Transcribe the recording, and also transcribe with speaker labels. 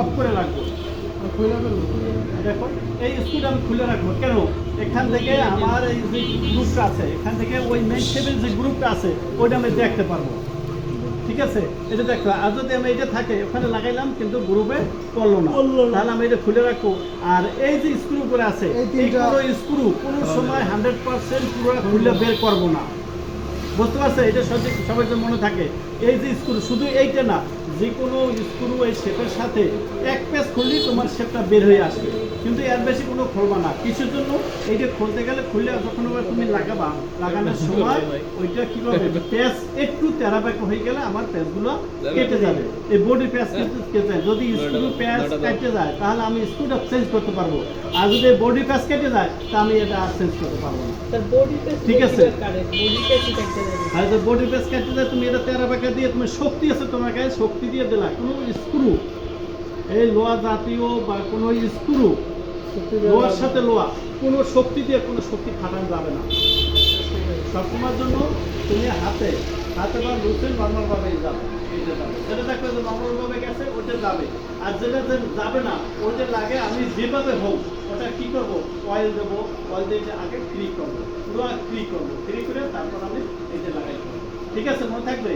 Speaker 1: Of করে রাখবো। দেখো এই স্ক্রুটা আমি খুলে রাখবো কেন, এখান থেকে আমার এই যে গ্রুপটা আছে, এখান থেকে ওই মেইন টেবিল যে গ্রুপটা আছে ওইটা আমি দেখতে পারবো। ঠিক আছে, এটা দেখো, আর যদি আমি এটা থাকে ওখানে লাগাইলাম কিন্তু গ্রুপে পড়লো না, তাহলে আমি এটা খুলে রাখবো। আর এই যে স্ক্রু করে আছে, এই পুরো স্ক্রু কোনো সময় 100% পুরো খুলে বের করবো না। বুঝতে পারছে? এটা সঠিক সবার জন্য মনে থাকে। এই যে স্ক্রু শুধু এইটা না, যে কোনো স্ক্রু এই শেপের সাথে এক পেজ খুললেই তোমার শেপটা বের হয়ে আসবে, কিন্তু এর বেশি কোনো খুলবা না। কিছুর জন্য এইটা খুলতে গেলে খুললে যখন তুমি লাগাবা, লাগানোর সময় ওইটা কি হবে, পেজ একটু তেরা বেঁকা হয়ে গেলে আমার পেজগুলো কেটে যাবে। এই বডি পেজ কেটে যায়, যদি স্ক্রু পেজ কেটে যায় তাহলে আমি স্ক্রুটা চেঞ্জ করতে পারবো, আর যদি বডি পেজ কেটে যায় তা আমি এটা আর চেঞ্জ করতে পারবো না। ঠিক আছে, আর যে বডি পেজ কেটে যায় তুমি এটা তেরা বেঁকা দিয়ে, তুমি শক্তি আছে তোমার কাছে, শক্তি দিয়ে দিলা। কোনো স্ক্রু এই লোহা জাতীয় বা কোনো স্ক্রু, লোহার সাথে লোহা কোনো শক্তি দিয়ে কোনো শক্তি খাটানো যাবে না। সবসময়ের জন্য তুমি হাতে হাতে বা লুচে নর্মালভাবেই যাবে, এইটা যাবে। যেটা দেখবে যে নর্মালভাবে গেছে ওটা যাবে, আর যেটা যাবে না ওইটা লাগে আমি যেভাবে হোক ওটা কী করবো, অয়েল দেবো, অয়েল দিয়ে আগে ক্লিক করবো, পুরো ক্লিক করবো, ক্লিক করে তারপর আমি এই যে লাগাই দেবো। ঠিক আছে, মনে থাকবে।